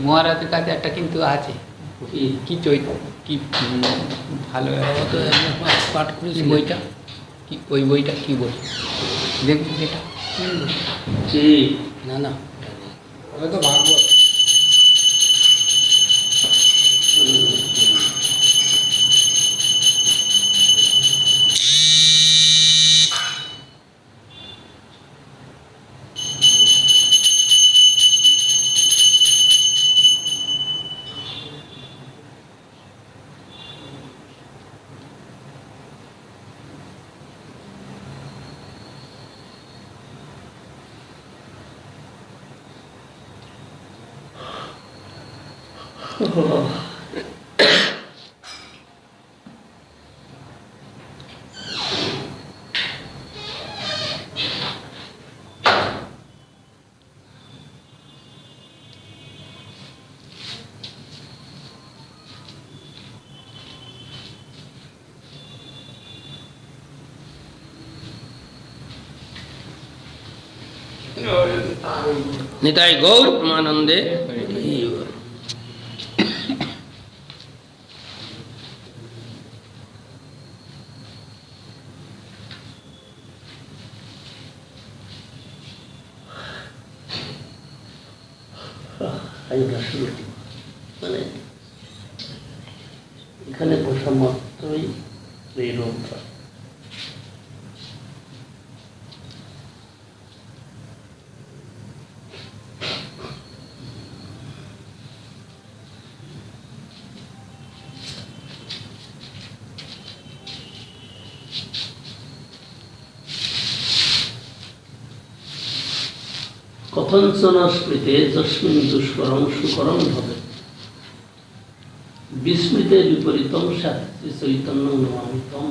মহারাজের কাছে একটা কিন্তু আছে কি কি ভালো পাঠ করেছি বইটা কি ওই বইটা কি বই দেখুন এটা না না তো ভাগবত নিতাই গৌর প্রেমানন্দে মানে এখানে বসা মাত্রই এই রোগটা কথঞ্চন স্মৃতে যস্মিন দুষ্করম সুকরম হবে বিস্মৃতে বিপরীতম শাস্ত্রী চৈতন্য নমামিতম।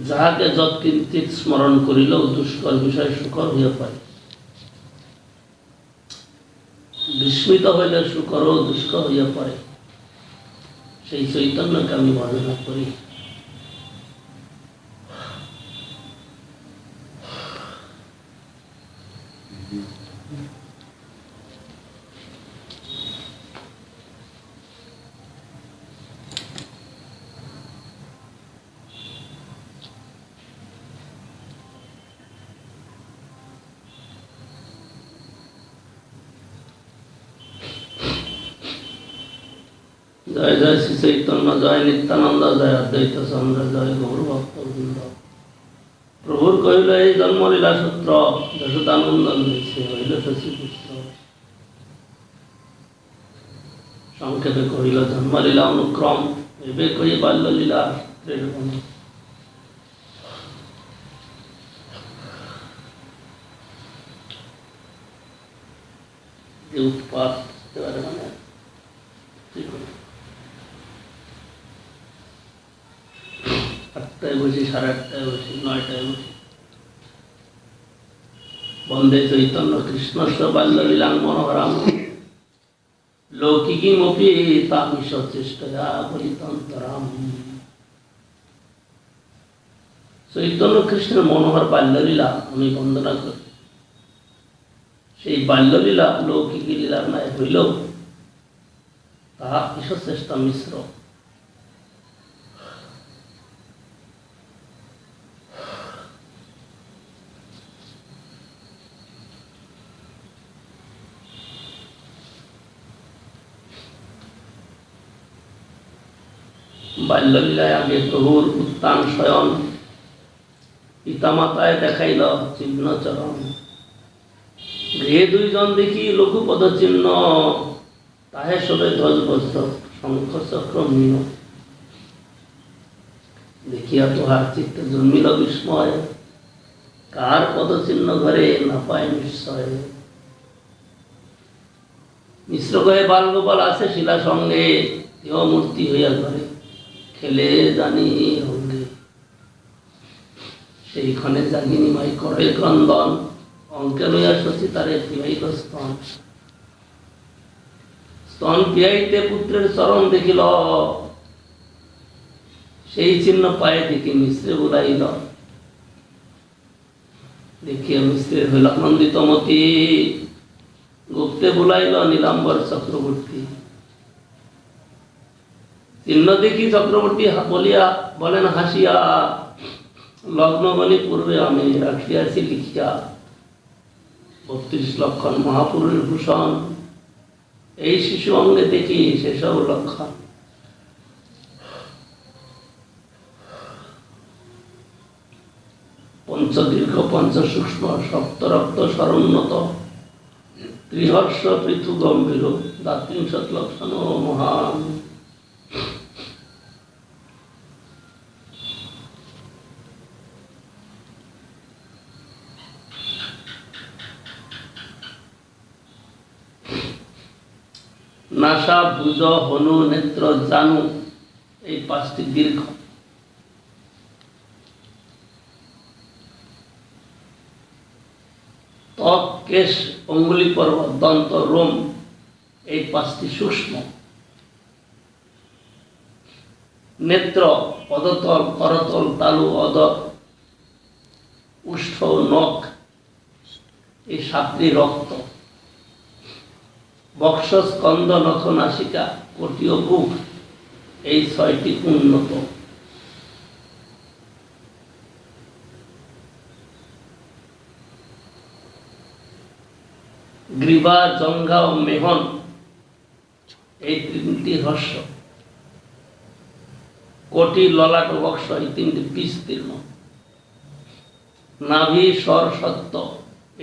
যাহাকে যৎকিঞ্চিৎ স্মরণ করিলেও দুষ্কর বিষয় সুকর হইয়া পারে, বিস্মৃত হইলে সুকর ও দুষ্কর হইয়া পারে, সেই চৈতন্যকে আমি বর্ণনা করি। জয় জয় শ্রী চৈতন্য, জয় নিত্যানন্দ, জয় অদ্বৈত চন্দ্র, জয় গৌর ভক্তবৃন্দ। প্রভুর কহিল এই জন্মলীলা সূত্র, যশোদানন্দন সে হইল শশীপুত্র। সংক্ষেপে কহিল জন্মলীলা অনুক্রম, এবে কহি বাল্যলীলা সূত্রের অনু। যে উৎপাত মানে 8টায় বসি, 8:30টায় বসি, 9টায় বসি। বন্দে চৈতন্য কৃষ্ণস্য বাল্যলীলাং মনোহরাম, লৌকিকীমপি তামিশ চেষ্টয়া বলিতন্তরাম। চৈতন্য কৃষ্ণের মনোহর বাল্যলীলা আমি বন্দনা করি। সেই বাল্যলীলা লৌকিক লীলার ন্যায় হইল, তাহা ঈশ্বর চেষ্টা মিশ্র। বাল্যলীলায় আগে প্রভুর উত্থান শয়ন, পিতামাতায় দেখাইল চিহ্ন চরণ। গৃহে দুইজন দেখি লঘুপদ চিহ্ন, তাহে সবে ধ্বজবস্ত্র শঙ্খ চক্র মীন। দেখিয়া তোহার চিত্তে জন্মিল বিস্ময়, কার পদচিহ্ন ঘরে না পায় নিশ্চয়। মিশ্র কহে বালগোপাল আছে শিলা সঙ্গে, দেহ মূর্তি হইয়া ঘরে খেলে জানি অঙ্গে। সেইখানে জাগিনী মাই করে ক্রন্দন, অঙ্কে লইয়া শশী তারে পিয়াইল স্তন। স্তন পিয়াইতে পুত্রের চরণ দেখিল, সেই চিহ্ন পায়ে দেখি মিশ্রে বুলাইল। দেখিয়া মিশ্রের হইল আনন্দিত মতি, গুপ্তে বুলাইল নীলাম্বর চক্রবর্তী। চিহ্ন দেখি চক্রবর্তী বলিয়া বলেন হাসিয়া, লগ্নগণি পূর্বে আমি রাখিয়াছি লিখিয়া। 32 লক্ষণ মহাপুরুষ ভূষণ, এই শিশু অঙ্গে দেখি সেসব লক্ষণ। পঞ্চদীর্ঘ পঞ্চ সূক্ষ্ম সপ্ত রক্ত সরোন্নত, ত্রিহর্ষ পৃথু গম্ভীর, দাত্রিংশত লক্ষণ মহান। নাসা ভুজ হনু নেত্র জানু, এই 5টি দীর্ঘ। ত্বক কেশ অঙ্গুলি পর্বত দন্ত রোম, এই 5টি সূক্ষ্ম। নেত্র পদতল করতল তালু অদর উষ্ঠ নখ, এই 7টি রক্ত। বক্ষ স্কন্দ নখ নাসিকা কটি ও বুক, এই 6টি উন্নত। গ্রীবা জঙ্ঘা ও মেহন, এই 3টি হর্ষ। কোটি ললাট ও বক্ষ, এই 3টি বিস্তীর্ণ। নাভি স্বর সত্য,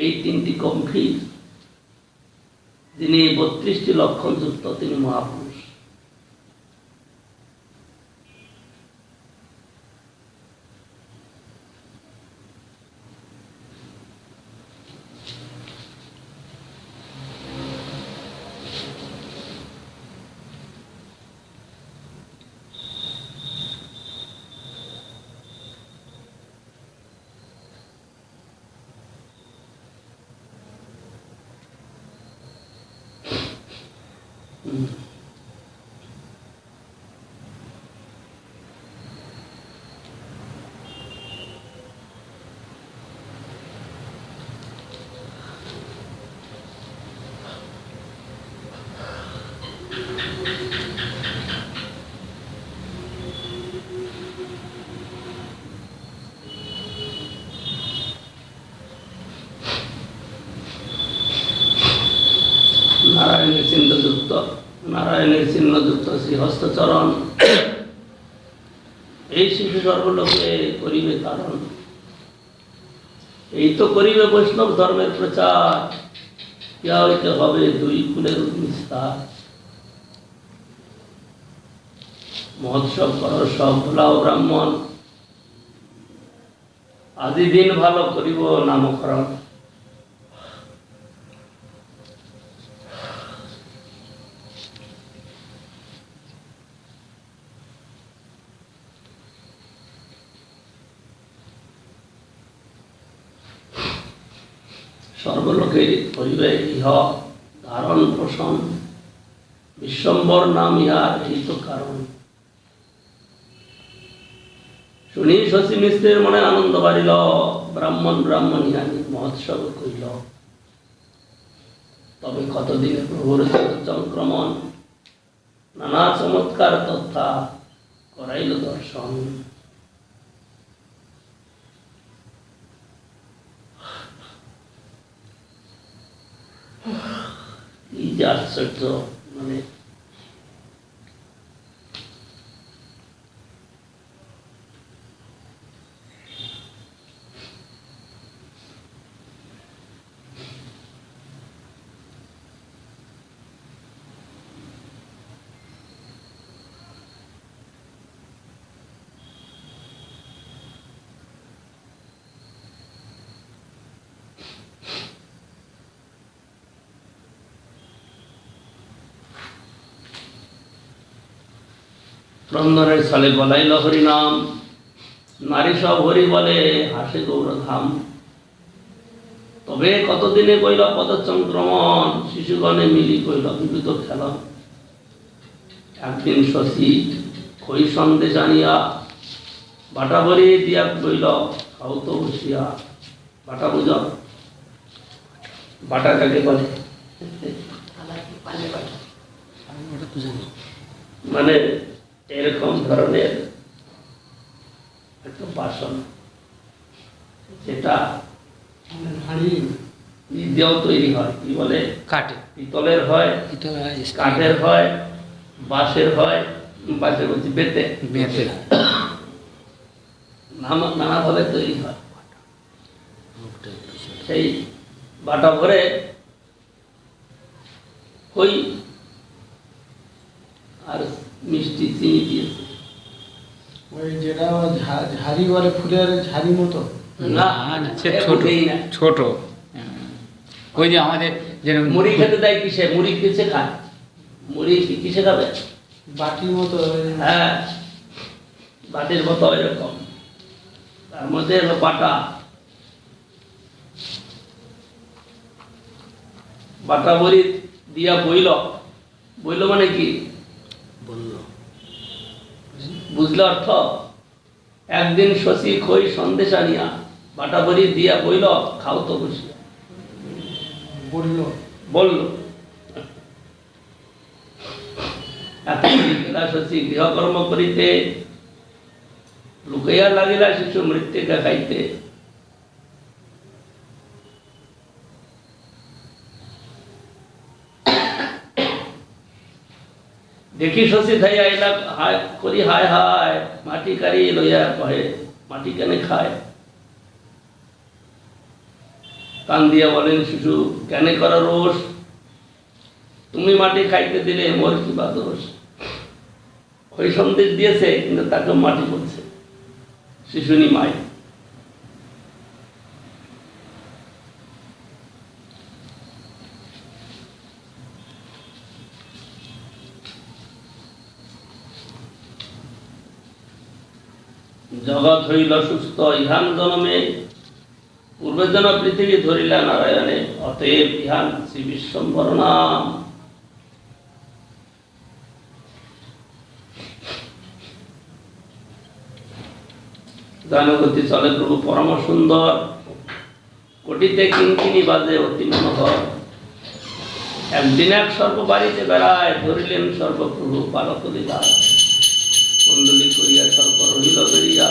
এই 3টি গম্ভীর। যিনি 32টি লক্ষণ যুক্ত, তিনি মহাপুরুষ। নারায়ণের চিন্তাযুক্ত শশী হস্তচরণ, এই শিশু সর্বলোকে করিবে তারণ। এই তো করিবে বৈষ্ণব ধর্মের প্রচার, ইয়া হইতে হবে দুই কুলের নিস্তার। মহোৎসব কর সব ভোলাও ব্রাহ্মণ, আদি দিন ভালো করিব নামকরণ। সর্বলোকে করিবে ইহ ধারণ পোষণ, বিশ্বম্বর নাম ইহার এই তো কারণ। শুনি শশী মিশ্রের মনে আনন্দ বাড়িল, ব্রাহ্মণ ব্রাহ্মণিয়ানি মহোৎসব কইল। তবে কতদিনে প্রভুর সংক্রমণ, নানা চমৎকার তথা করাইল দর্শন। কি যে আশ্চর্য, মানে ক্রন্দনের ছলে বলাইল হরি নাম, নারী সব হরি বলে হাসে গৌরধাম। তবে কতদিনে কইল পদচংক্রমণ, শিশুগণে মিলি কইল বিবিধ খেলন। একদিন শশী খই সন্দেশ আনিয়া, বাটা ভরি দিয়া কইল খাও তো বসিয়া। বাটা বুঝ, বাটা কাকে বলে? মানে এরকম ধরনের একটা বাসন, যেটা দিয়েও তৈরি হয়। কি বলে? কাটে, পিতলের হয়, কাঠের হয়, বাঁশের হয়, বাঁশের বলছি বেতে, বেঁচে নানা ভাবে তৈরি হয়। সেই বাটা ভরে খই আর মিষ্টি চিনি দিয়েছে। ওই যেটা ঝাড়ি বলে, ফুলের ঝাড়ি মতো। না না, সে এর ছোট মধ্যেই না। ছোট। ওই যে আমাদের যেরকম মুড়ি খেতে দেয় কিসে? মুড়ি কিসে খায়? মুড়ি কিসে খাবে? বাটির মতো। হ্যাঁ, বাটির মতো এরকম, তার মধ্যে হলো বাটা। বাটা বড়ি দিয়া বইল। বইল মানে কি? বুঝলো অর্থ? একদিন শশী খই সন্দেশ আনিয়া, বাটা বড়ি দিয়া বইল খাও তো বসিয়া। বলল শশী গৃহকর্ম করিতে, লুকাইয়া লাগিলা শিশু মৃত্তিকা খাইতে। দেখি শশী খাইয়া আইলা, হায় করি হায় হায়, মাটি কারি লইয়া কহে মাটি কেন খায়। কান দিয়া বলেন শিশু কেন করা রোষ, তুমি মাটি খাইতে দিলে মোর কি বা দোষ। ওই সন্দেশ দিয়েছে কিন্তু তাকে মাটি বলছে, শিশুনি মাই। জগৎ হইল সুস্থ ইহান জনমে, পূর্বে যেন পৃথিবী ধরিলা নারায়ণে। অতএব ইহান শ্রী বিশ্বম্বর নাম। গানগতি চলে প্রভু পরম সুন্দর, কোটিতে কিঙ্কিনি বাজে অতি মনোহর। একদিন এক সর্ব বাড়িতে বেড়ায়, ধরিলেন সর্বপ্রভু পালক লীলা। কুণ্ডলী করিয়া সর্প রহিল বেরিয়া,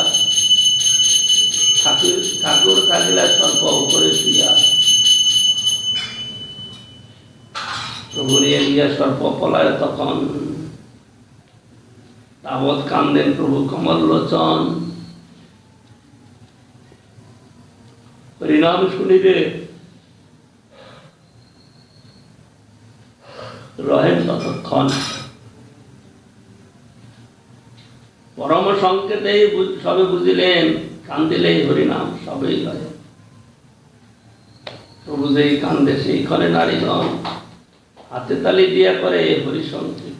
ঠাকুর থাকিলা সর্প উপরে শুইয়া। প্রভু এলিয়া সর্প পলায় তখন, যাবৎ কান্দেন প্রভু কমল লোচন। হরিনাম শুনিলে রহেন ততক্ষণ। পরম সংকেতেই সবে বুঝিলেন, কান্দিলেই হরিনাম সবেই লয়। প্রভু যেই কান্দে সেই ক্ষণে নারীগণ হাতে তালি দিয়া করে হরি সংকীর্তন।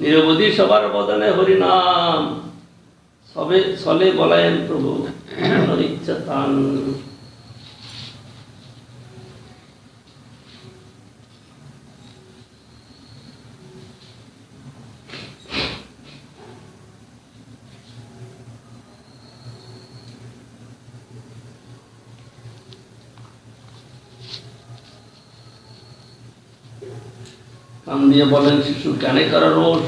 নিরবধি সবার বদনে হরিনাম, সবে চলে বলায়েন প্রভু ইচ্ছা তান। কান দিয়ে বলেন শিশু কেনে কর রোষ,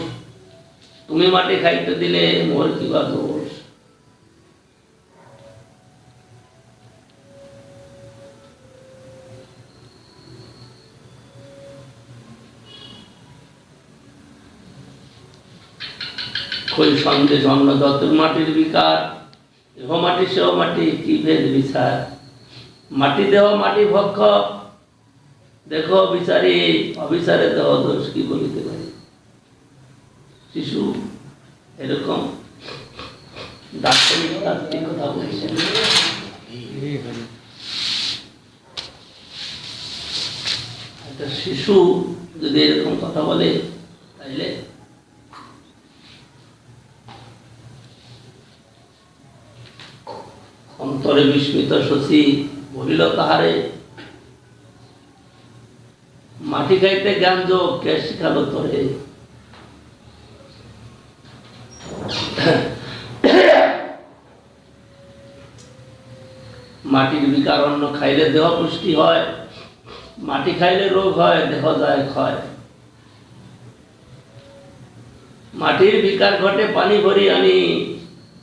তুমি মাটি খাইতে দিলে মোর কিবা দোষ। খই সন্দেশ অন্ন যত মাটির বিকার, এহ মাটি সেহ মাটি কি ভেদ বিচার। মাটি দেহ মাটি ভক্ষ, দেখো বিচারি অবিচারে দেহ দোষ কি বলিতে পারি। শিশু এরকম দার্শনিক তাত্ত্বিক কথা বলছেন। একটা শিশু যদি এরকম কথা বলে তাইলে অন্তরে বিস্মিত শশী বলিল তাহারে, মাটি খাইতে জ্ঞান যোগ কে শিখালো তোরে। মাটির বিকার অন্ন খাইলে দেহ পুষ্টি হয়, মাটি খাইলে রোগ হয় দেহ যায় ক্ষয়। মাটির বিকার ঘটে পানি ভরি আনি,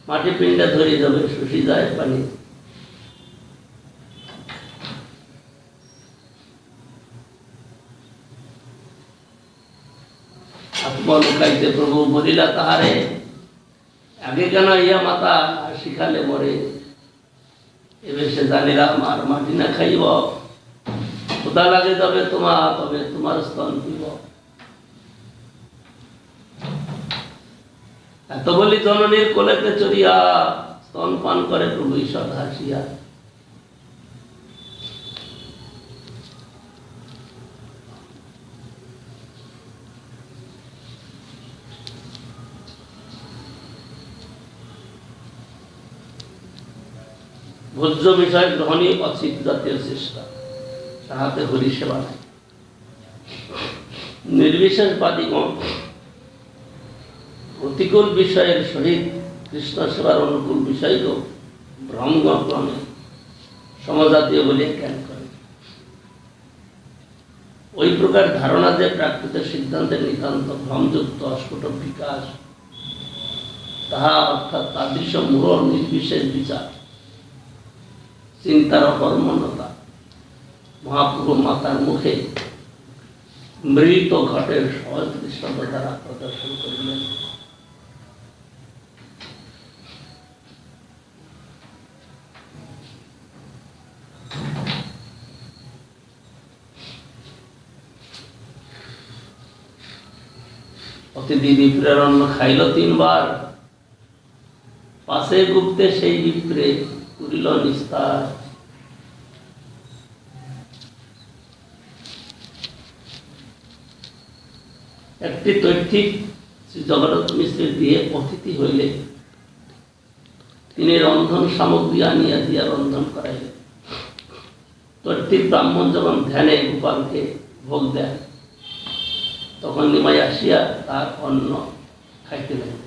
মাটি পিণ্ডে ধরি যাবে শুষি যায় পানি। আত্মা লুকাইতে প্রভু বলিলা তাহারে, আগে কেন ইয়া মাতা শিখালে মরে। এবে সে জানিলাম আর মাটি না খাইব, ক্ষুধা লাগে যাবে তোমার তবে তোমার স্তন পিব। এত বলি জননীর কোলেতে চড়িয়া, স্তন পান করে প্রভু ঈশ্বর হাসিয়া। ভোজ্য বিষয় গ্রহণই অচিত জাতীয় চেষ্টা, তাহাতে হরি সেবা নাই। নির্বিশেষবাদীগণ প্রতিকূল বিষয়ের সহিত কৃষ্ণ সেবার অনুকূল বিষয়কেও ভ্রমক্রমে সমজাতীয় বলিয়া জ্ঞান করে। ওই প্রকার ধারণা যে প্রাকৃত সিদ্ধান্তের নিতান্ত ভ্রমযুক্ত অস্ফুট বিকাশ, তাহা অর্থাৎ তাদৃশ মূঢ় নির্বিশেষ বিচার, চিন্তার অকর্মণ্যতা মহাপ্রভু মাতার মুখে মৃত ঘটের সহজ দৃষ্টান্ত দ্বারা প্রদর্শন করিলেন। অতিথি বিপ্রের অন্ন খাইল 3 বার, পাশে গুপ্তে সেই বিপ্রে করিল নিস্তার। একটি তৈথিক শ্রী জগন্নাথ মিশ্রের দিয়ে অতিথি হইলে তিনি রন্ধন সামগ্রী আনিয়া দিয়া রন্ধন করাইলেন। তৈথিক ব্রাহ্মণ যখন ধ্যানে গোপালকে ভোগ দেয়, তখন নিমাই আসিয়া তার অন্ন খাইতে লাগলেন।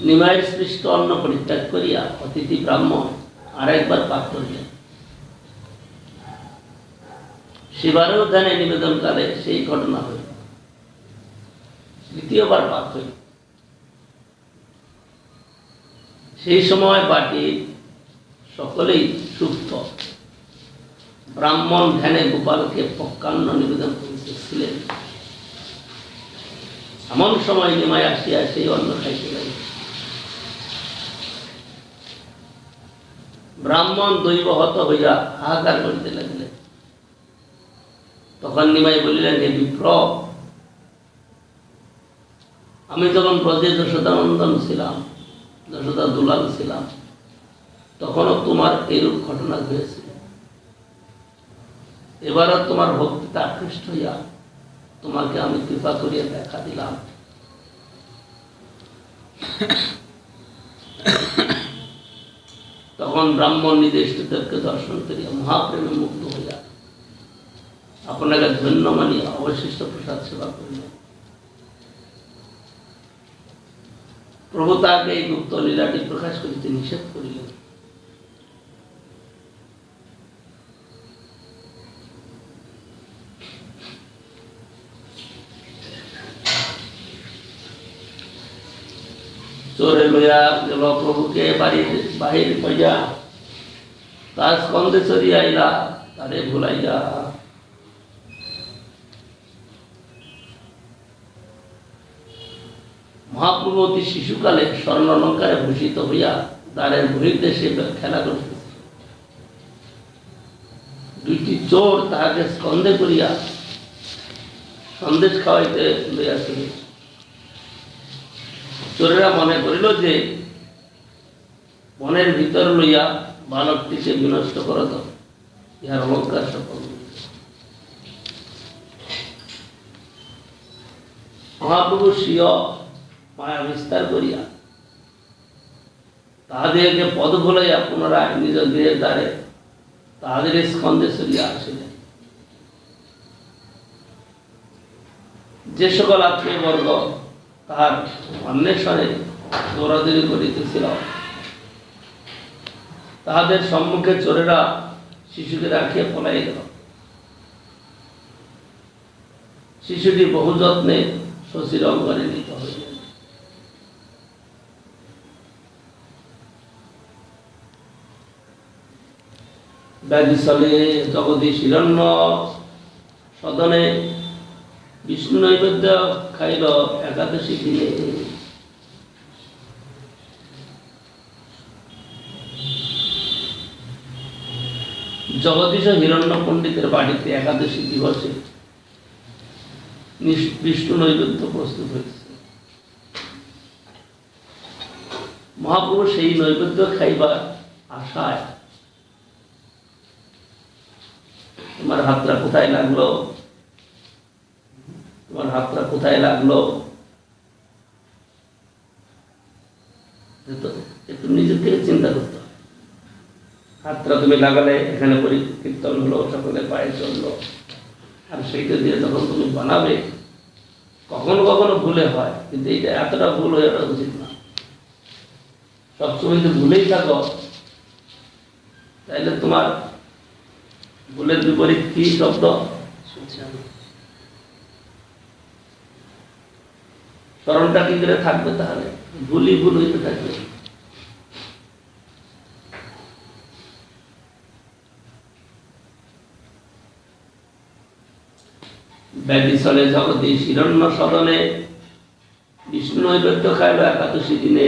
নিমাইয়ের সৃষ্ট অন্ন পরিত্যাগ করিয়া অতিথি ব্রাহ্মণ আরেকবার পাক করিলেন। সেবারেও ধ্যানে নিবেদনকালে সেই ঘটনা হইল, তৃতীয়বার পাক হইল। সেই সময় বাটি সকলেই সুপ্ত। ব্রাহ্মণ ধ্যানে গোপালকে পক্ষান্ন নিবেদন করিতেছিলেন। এমন সময় নিমাই আসিয়া সেই অন্ন খাইতে লাগিল। ব্রাহ্মণ দৈবহত হইয়া হাহাকার করিতে লাগিলেন। তখন নিমাই বলিলেন, হে বিপ্র, আমি যখন ব্রজে যশোদানন্দন ছিলাম, যশোদা দুলাল ছিলাম, তখনও তোমার এইরূপ ঘটনা হয়েছিল। এবারও তোমার ভক্তিতে আকৃষ্ট হইয়া তোমাকে আমি কৃপা করিয়া দেখা দিলাম। তখন ব্রাহ্মণ নিজে ইষ্টদেবকে দর্শন করিয়া মহাপ্রেমে মুগ্ধ হইয়া আপনাকে ধন্য মানিয়া অবশিষ্ট প্রসাদ সেবা করিলেন। প্রভু তাকে এই গুপ্ত লীলাটি প্রকাশ করিতে নিষেধ করিলেন। চোরে লইয়া গেল প্রভুকে বাড়ির বাহির পাইয়া, তার স্কন্ধে চড়িয়া আইলা তারে ভুলাইয়া। মহাপ্রভু অতি শিশুকালে স্বর্ণলঙ্কারে ভূষিত হইয়া দ্বারের বহির্দেশে খেলা করিতেছে। দুইটি চোর তাহাকে স্কন্ধে করিয়া সন্দেশ খাওয়াইতে লইয়াছিল। চোরেরা মনে করিল যে বনের ভিতর লইয়া বালকটিকে বিনষ্ট করত, ইহার অলঙ্কার সফল। মহাপ্রভু স্বীয় মায়া বিস্তার করিয়া তাহাদেরকে পদ ভুলাইয়া পুনরায় নিজ গৃহের দ্বারে তাহাদের স্কন্ধে চলিয়া আসিলেন। যে সকল আত্মীয় বর্গ তাহার অন্বেষণে দৌড়াদৌড়ি করিতেছিল, তাহাদের সম্মুখে চোরেরা শিশুকে রাখিয়া পলাই গেল। শিশুটি বহু যত্নে শশীর অঙ্গনে নিত হইলেন। ব্যাধিস্থলে জগদীশ হিরণ্য সদনে বিষ্ণু নৈবেদ্য খাইল একাদশী দিনে। জগদীশ হিরণ্য পণ্ডিতের বাড়িতে একাদশী দিবসে বিষ্ণু নৈবেদ্য প্রস্তুত হয়েছে। মহাপ্রভু সেই নৈবেদ্য খাইবার আশায়, তোমার হাতটা কোথায় লাগলো, তোমার হাতটা কোথায় লাগলো, একটু নিজের থেকে চিন্তা করতে হবে। হাতটা তুমি লাগালে এখানে পরিকীর্তন হলো, সকলে পায়ে চললো, আর সেইটা দিয়ে যখন তুমি বানাবে, কখনো কখনো ভুলে হয়, কিন্তু এইটা এতটা ভুল হয়ে ওঠা উচিত না। সবসময় যদি ভুলেই থাকো, তাহলে তোমার ভুলের বিপরীত কি শব্দ? স্মরণটা কি করে থাকবে? তাহলে ভুলই ভুল হইতে থাকবে। ব্যাধিস্থলে জগদীশ হিরণ্য সদনে বিষ্ণু নৈবেদ্য খাইল একাদশী দিনে।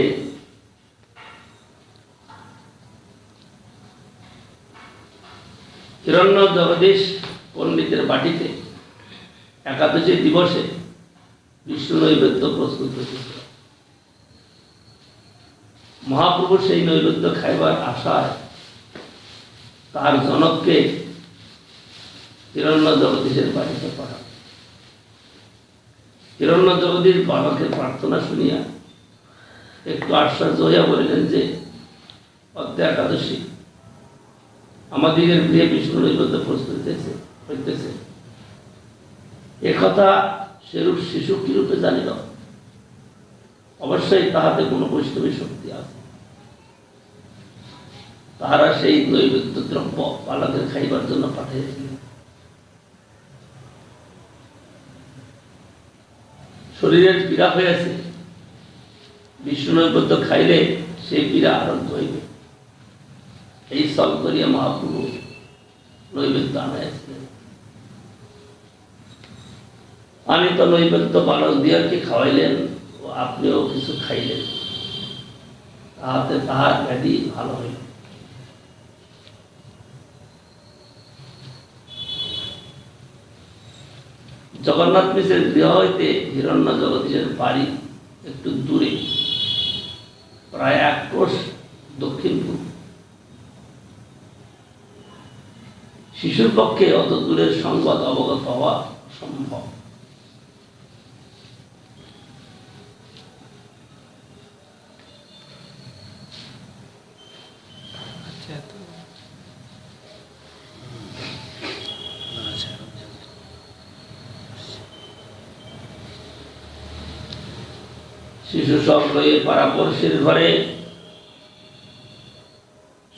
হিরণ্য জগদীশ পণ্ডিতের বাটিতে একাদশী দিবসে বিষ্ণু নৈবেদ্য প্রস্তুত হয়েছিল। মহাপ্রভু সেই নৈবেদ্য খাইবার আশায় তার জনককে হিরণ্য জগদীশের বাড়িতে পাঠান। হিরণ্য জগদীশ বালকের প্রার্থনা শুনিয়া একটু আশ্চর্য হইয়া বলিলেন যে, অদ্য একাদশী, আমাদের গৃহে বিষ্ণু নৈবেদ্য প্রস্তুত হইতেছে। একথা সেরূপ শিশু কি রূপে জানিল? অবশ্যই তাহাতে কোনো বৈষ্ণবী শক্তি আছে। তাহারা সেই নৈবেদ্য দ্রব্য বালকের খাইবার জন্য পাঠিয়েছিলেন। শরীরের পীড়া হয়েছে, বিষ্ণু নৈবেদ্য খাইলে সেই পীড়া আরোগ্য হইবে। এই সব করিয়া মহাপ্রভু নৈবেদ্য আনাইছিলেন। আমি তো নৈবেদ্য বালক দিয়াকে খাওয়াইলেন ও আপনিও কিছু খাইলেন, তাহাতে তাহার ব্যাধি ভালো হইল। জগন্নাথ মিশ্রের গৃহ হইতে হিরণ্য জগদীশের বাড়ি একটু দূরে, প্রায় 1 ক্রোশ দক্ষিণ পূর্ব। শিশুর পক্ষে অত দূরের সংবাদ অবগত হওয়া সম্ভব। শিশু সব লইয়ে পাড়াপড়শির ঘরে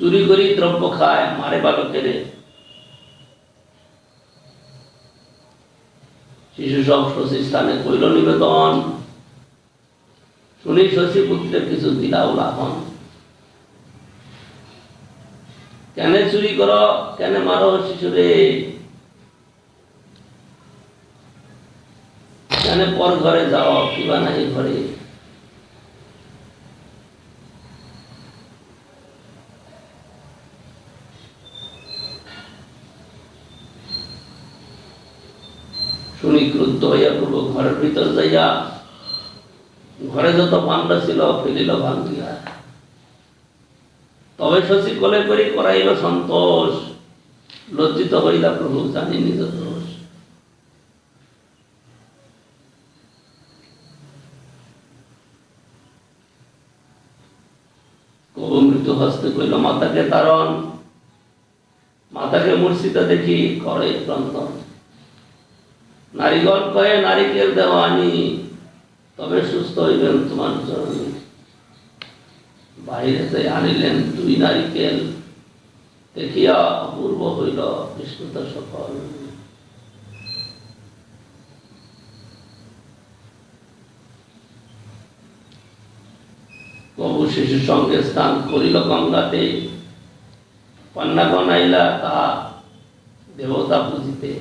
চুরি করি দ্রব্য খায়, মারে বালকেরে। শিশু সব শশী স্থানে কইল নিবেদন, শুনি শশী পুত্রের কিছু দিলাও লাভন। কেন চুরি কর, কেন মারো শিশুরে, কেন পর ঘরে যাও, কিবা নাই ঘরে। শুনি ক্রুদ্ধ হইয়া প্রভু ঘরের ভিতর যাইয়া ঘরে যত পান্ডা ছিল ফেলিল ভাঙ্গিয়া। তবে শশী কোলে করি করাইল সন্তোষ, লজ্জিত হইলা প্রভু জানি নিজ দোষ। কবু মৃত্যু হস্তে কইল মাতাকে তারণ, মাতাকে মূর্ছিতা দেখি করে ক্রন্দন। নারীগণ কয়ে নারিকেল দেও আনি, তবে সুস্থ হইবেন তোমার চরণে। বাহিরেতে আনিলেন 2 নারিকেল, দেখিয়া অপূর্ব হইল বিষ্ণুতা সকল। প্রভু শিশু সঙ্গে স্নান করিল গঙ্গাতে, কন্যাগণ আইলা তাহা দেবতা পুজিতে।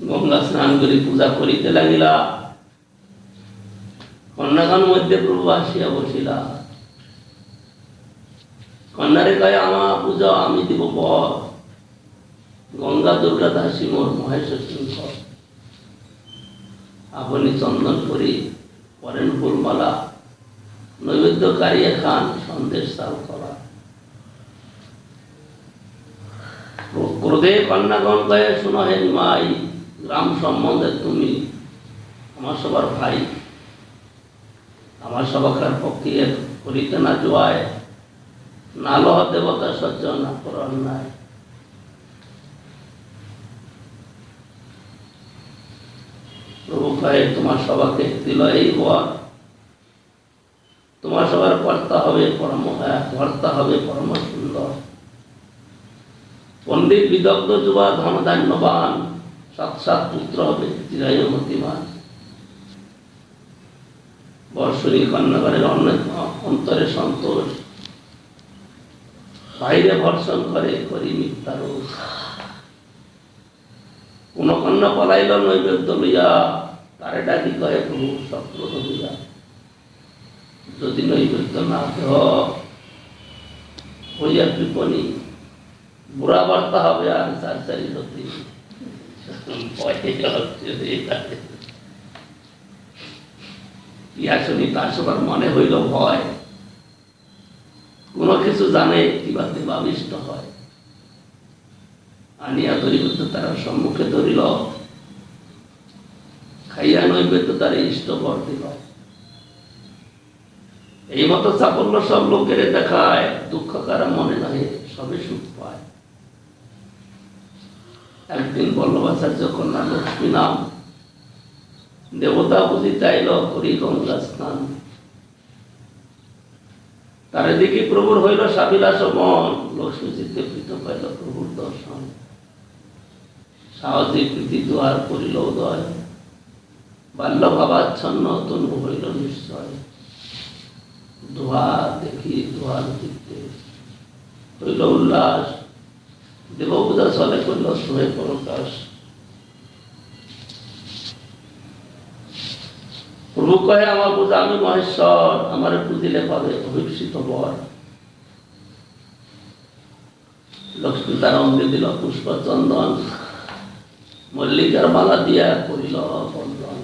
গঙ্গা স্নান করি পূজা করিতে লাগিলা, কন্যাগণ মধ্যে প্রভু আসিয়া বসিলা। কন্যারে কয়ে আমা পূজা আমি দিব বর, গঙ্গা দুর্গা দাসী মোর মহেশ সিংহ। আপনি চন্দন করি পরেন ফুলমালা, নৈবেদ্য কারিয়া খান সন্দেশ চাল করা। ক্রোধে কন্যাগণ কয়ে শুনো হে মাই, গ্রাম সম্বন্ধে তুমি আমার সবার ভাই, আমার সবাকার পক্ষে করিতে না জোয়ায়, না লহ দেবতা সহ্য না কর অন্যায়। প্রভু কয়ে তোমার সবাকে দিল এই বর, তোমার সবার কর্তা হবে পরম সুন্দর। পণ্ডিত বিদগ্ধ যুবা ধনধান্যবান, 7 পুত্র হবে চিরায়ু মতিমান। বর্ষণী কন্যাগণের অনেক অন্তরে সন্তোষ, বাইরে ভর্ষণ করে করি মিথ্যা রোষ। কোন কন্যা পলাইল নৈবেদ্য লইয়া, তারে ডাকি কয়ে প্রভু শত্রু হইয়া। যদি নৈবেদ্য না দেহ হইয়া কৃপণী, বুড়া বার্তা হবে আর 4 সত্যি। ইহা শুনি তার সবার মনে হইল ভয়, কোন কিছু জানে কিবা দেবাবিষ্ট হয়। আনিয়া দরিবদ্ধ তারা সম্মুখে ধরিল, খাইয়া নৈবেদ্য তার ইষ্ট বর দিল। এই মতো সাফল্য সব লোকের দেখায়, দুঃখ কারা মনে নাই, সবে সুখ পায়। একদিন বল্লভাচার্য কন্যা লক্ষ্মী নাম দেবতা বুঝি চাইল করি গঙ্গা স্নান। তার দিকে প্রভুর হইল সাবিলাস মন, লক্ষ্মী চিত্তে প্রীত পাইল প্রভুর দর্শন। সাহসী প্রীতি দুয়ার করিল উদয়, বাল্য ভাবাচ্ছন্ন তনু হইল নিশ্চয়। দুয়ার দেখি দুয়ার চিত্তে হইল উল্লাস, দেবপূজা চলে করল হয়ে প্রকাশ। প্রভু কহে আমার পূজা আমি মহেশ্বর, আমার পুজিলে পাবে অভিষিত বর। লক্ষ্মী তার অঙ্গে দিল পুষ্প চন্দন, মল্লিকার মালা দিয়া করিল বন্দন।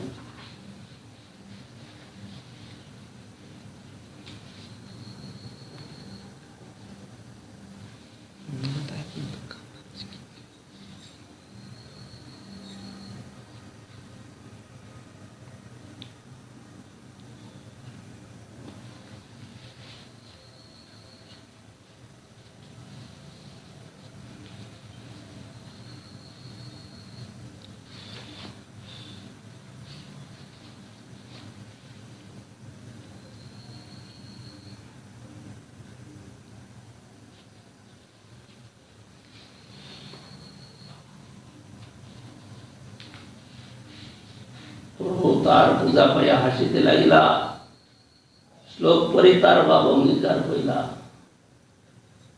প্রভু তার পূজা পাইয়া হাসিতে লাগিলা, শ্লোক পরি তার ভাব অঙ্গীকার হইলা।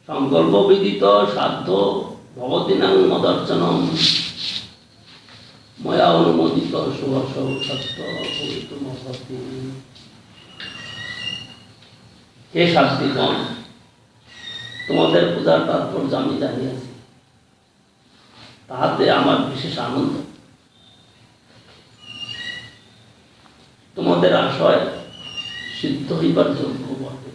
সংকল্প বিদিত সাধ্য ভবদিনাং মদর্শনম, ময়া অনুমোদিত শুভ সত্য পবিত্র ভক্তি। হে শাস্ত্রীগণ, তোমাদের পূজার তাৎপর্য আমি জানিয়াছি, তাহাতে আমার বিশেষ আনন্দ। তোমাদের আশয় সিদ্ধ হইবার যোগ্য বটে।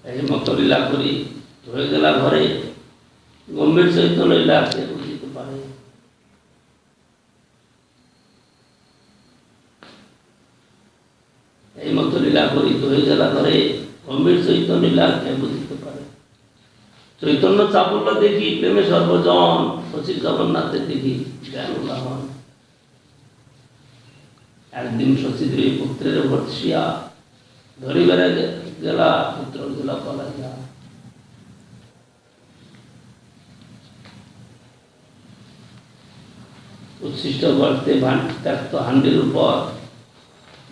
এই মতো লীলা করি হয়ে গেলা ঘরে, গম্ভীর সহিত লীলা সে বুঝিতে পারে। এই মতো লীলা করি হয়ে গেলা ঘরে, গম্ভীর সহিত লীলা কে বুঝিতে পারে। চৈতন্য চাপল্য দেখি প্রেমে সর্বজন, শশী জগন্নাথের দেখি জ্ঞান উদাহরণ। একদিন শশী দেবী পুত্রের ভর্ষিয়া, ধরিবারে গেলা পুত্র গেলা পলাইয়া। উচ্ছিষ্ট গর্তে ত্যক্ত হান্ডির উপর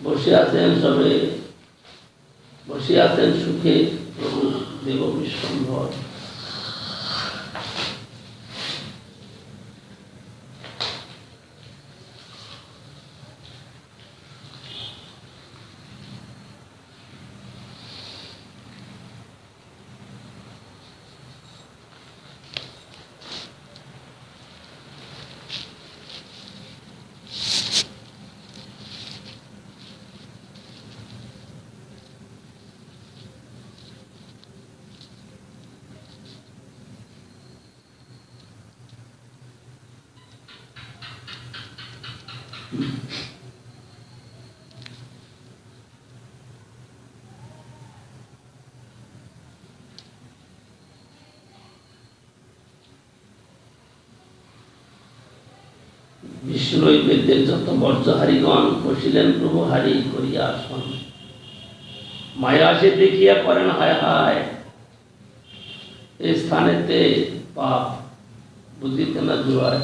বসে আছেন সবে, বসে আছেন সুখে প্রভু দেব বিশ্বম্ভর। বিষ্ণুনৈবেদ্যের যত বর্জ্যহারিগণ বসিলেন প্রভু হারি করিয়া আসন। মায়া সে দেখিয়া করেন হায় হায়, এই স্থানেতে পাপ বুঝিতে না জুয়ায়।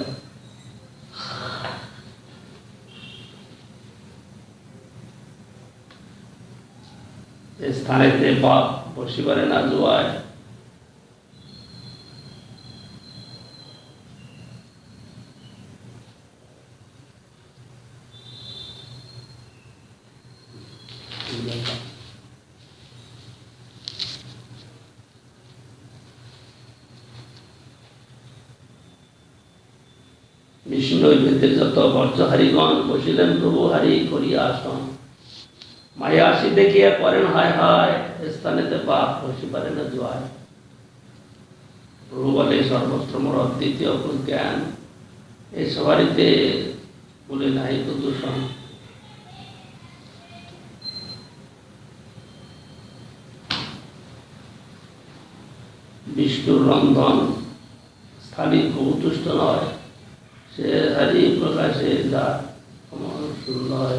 এ স্থানেতে বাপ বসিবারে না যোৱায়। বিষ্ণুনৈবেদ্যের যত বর্জহারিগণ বসিলেন প্রভু হারি করিয়া আসন। মায়া আসি দেখিয়া করেন হায় হায়, স্থানেতে বাপ বসিবারে না যোৱায়। প্রভু বলে সর্বত্র মোর অদ্বিতীয় জ্ঞান, এই সবারিতে বলে নাই তো দূষণ। বিষ্ণুর রন্ধন স্থানী প্রভু তুষ্ট নয়, সে হরি প্রকাশে যা আমার সুন্দর।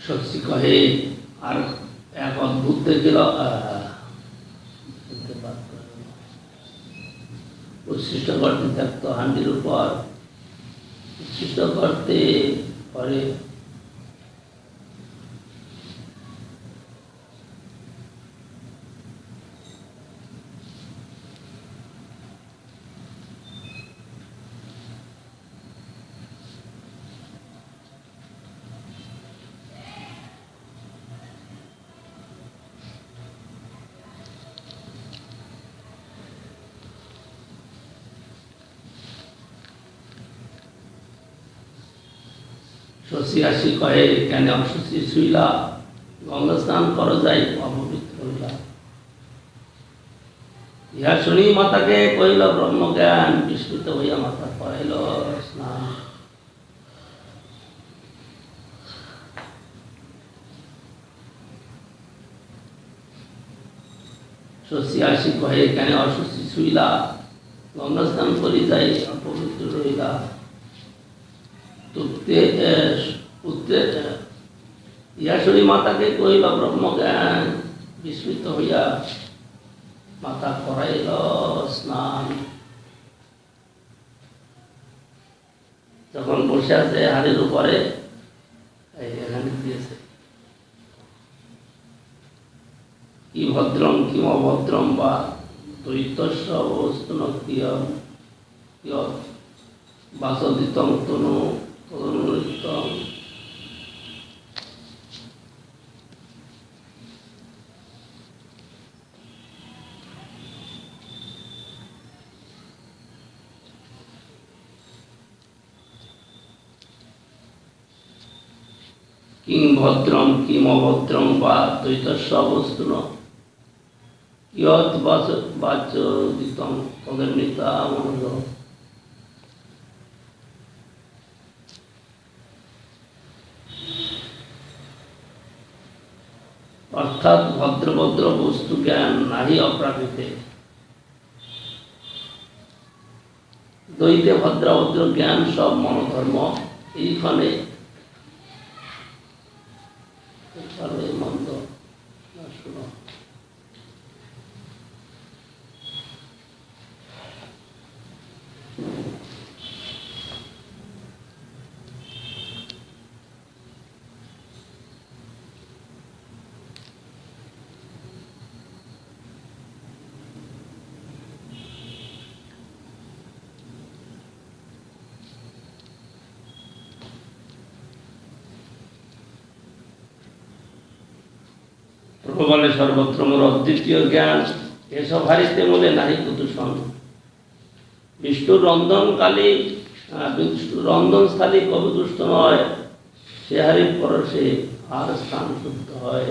শশী কহে আর এক অদ্ভুত দেখিল, উচ্ছিষ্ট করতে থাকতো হান্ডির উপর, উচ্ছিষ্ট করতে পরে শশী আসি কহে কেন অশুচি শুইলা, গঙ্গা স্নান কর যাই অপবিত্র হইলা। ইহা শুনি মাতাকে কহিল ব্রহ্মজ্ঞান, বিস্মিত হইয়া মাতা করাইল স্নান। শশী আসি কহে কেন অশুচি শুইলা, গঙ্গা স্নান করি যাই অপবিত্র রহিলা। ইহা শুনি মাতাকে কহিল ব্রহ্মজ্ঞান, বিস্মিত হইয়া মাতা করাইল স্নান। যখন বসে আছে হাড়ির উপরে, এখানে দিয়েছে কি ভদ্রম কিম অভদ্রম বা দৈত্যস্য বস্তুন বাসদিতং তনু তদনুরিতং। কিং ভদ্রম কিম অভদ্রম বা দ্বৈতস্য বস্তুন ইয়ৎ বাচদিতং তদনুরিতা মনোজ। অর্থাৎ ভদ্রভদ্র বস্তু জ্ঞান নাহি অপ্রাকৃতে, দ্বৈতে ভদ্রাভদ্র জ্ঞান সব মনোধর্ম। এইখানে মন্দ শুনো। প্রভু বলে সর্বত্র মোর অদ্বিতীয় জ্ঞান, এসব হারিতে বলে নাহি কুদূষণ। বিষ্ণুর রন্ধনকালী বিষ্ণুর রন্ধনস্থলী কবি দুষ্ট নয়, সে হারির পরশে আর স্থান শুদ্ধ হয়।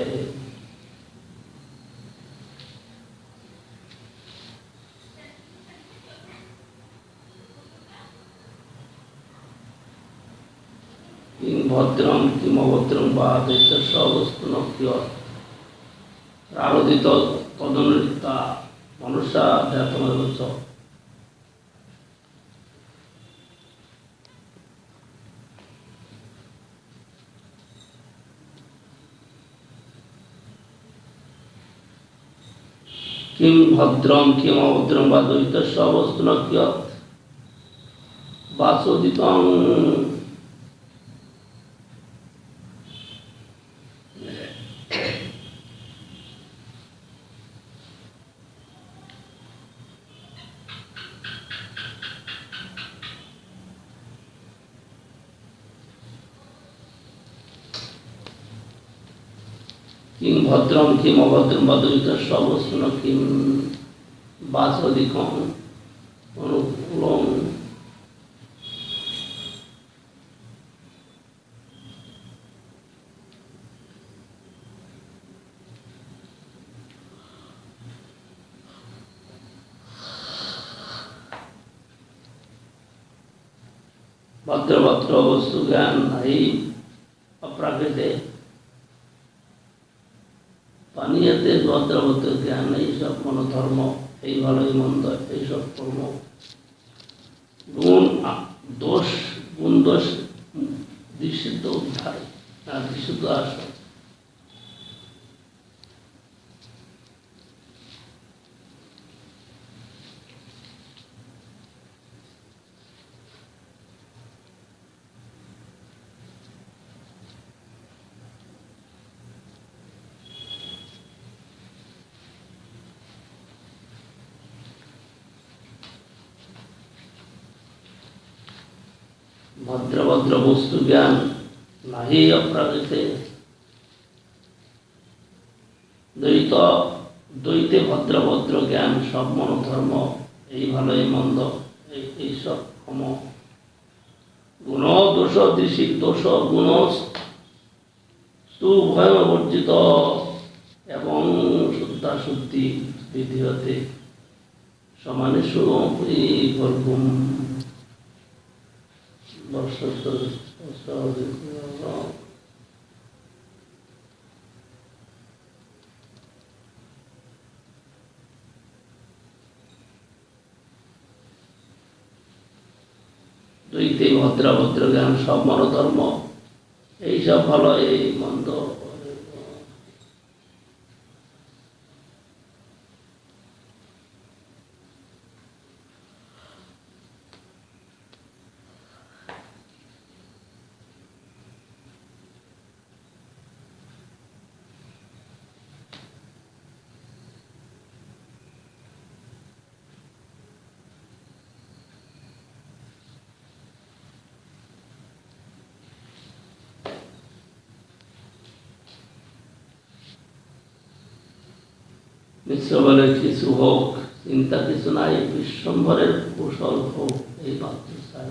কিং ভদ্রম কিম অভদ্রম বা দৈত্যস্য বস্তুন আরোদিত তদনুরিতা মনুষ্যা ধ্যাতমেব। কিং ভদ্রম কিং অভদ্রম বা দ্বৈতস্য অবস্তু ন কিয়ৎ বাসোদিতং কিং ভদ্রম কিং অভদ্রম বা দ্বৈতস্য অবস্তু ন কিং বাসোদিতং অনুকূলং ভদ্রভদ্র বস্তু জ্ঞান নাই অপ্রাকৃতে পানীয়তে ভদ্রভদ্র জ্ঞান এইসব মনোধর্ম এই ভালোই মন্দ এইসব কর্ম গুণ দোষ দৃশ্যিত উদ্ধার আর দৃশ্যিত আসে ভদ্রভদ্র বস্তু জ্ঞান নাহি অপ্রাকৃতে দ্বৈতে ভদ্রভদ্র জ্ঞান সব মনোধর্ম এই ভালো এই মন্দ এইসব ক্ষম গুণ দোষ দৃশিক দোষ গুণ সুভয় বর্জিত এবং শুদ্ধাশুদ্ধি বিধি হতে সমানে সুভর্গুম দ্বৈতে ভদ্রভদ্র জ্ঞান সব মনোধর্ম এইসব ভালো এই মন্দ মিশ্র বলে কিছু হোক চিন্তা কিছু নাই বিশ্বম্ভরের কুশল হোক এই মাত্র চাই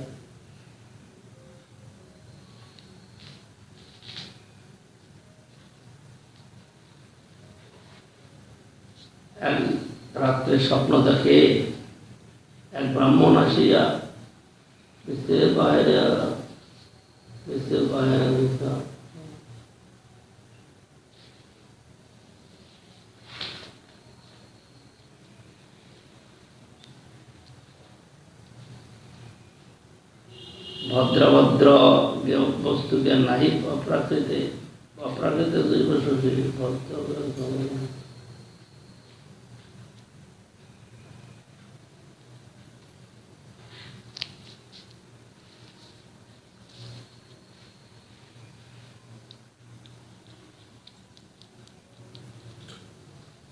এক রাত্রে স্বপ্ন দেখে এক ব্রাহ্মণ আসিয়া বিশ্বের বাইরে ভদ্রভদ্র বস্তু জ্ঞান নাহি অপ্রাকৃতে অপ্রাকৃতে জৈব শরীর ভদ্র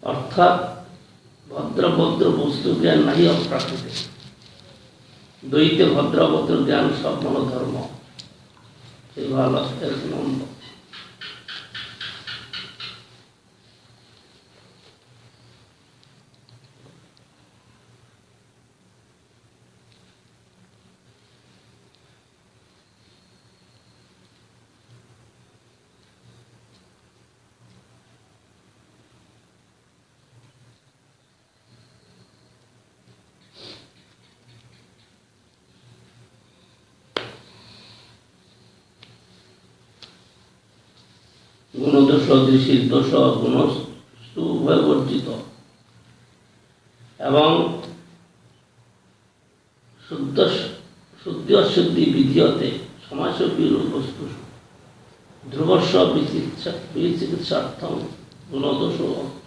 অর্থাৎ ভদ্রভদ্র বস্তু জ্ঞান নাহি অপ্রাকৃতে দ্বৈতে ভদ্রভদ্র জ্ঞান সব মনোধর্ম এই ভালো মন্দ গুণদোষ দৃষ্টির দোষ গুণ উভয় বর্জিত এবং শুদ্ধি বিধিয়তে সমাসী বস্তু ধ্রুবস্ব বিচিকিৎসার্থম গুণদোষ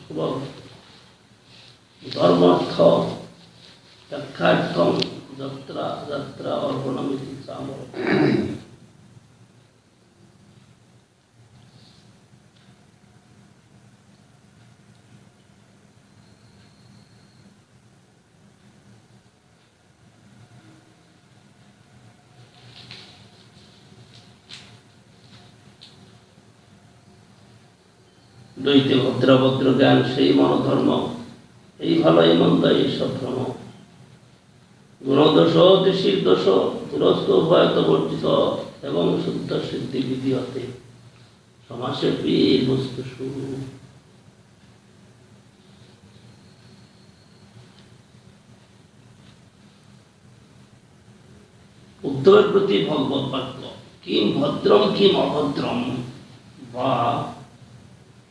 স্বভাব ধর্মার্থ ব্যাখ্যার্থম যাত্রা যাত্রা অর্পণমিতি চামর। দ্বৈতে ভদ্রাভদ্র জ্ঞান সেই মনোধর্ম, এই ভালো এই মন্দ এই সব ভ্রম। গুণদোষ দেশির দোষ দুরস্ত উভয়ত বর্জিত, এবং শুদ্ধ সিদ্ধি বিধি হতে সমাসে পীর বস্তু শুরু। উদ্ধবের প্রতি ভগবত বাক্য, কিম ভদ্রম কিম অভদ্রম বা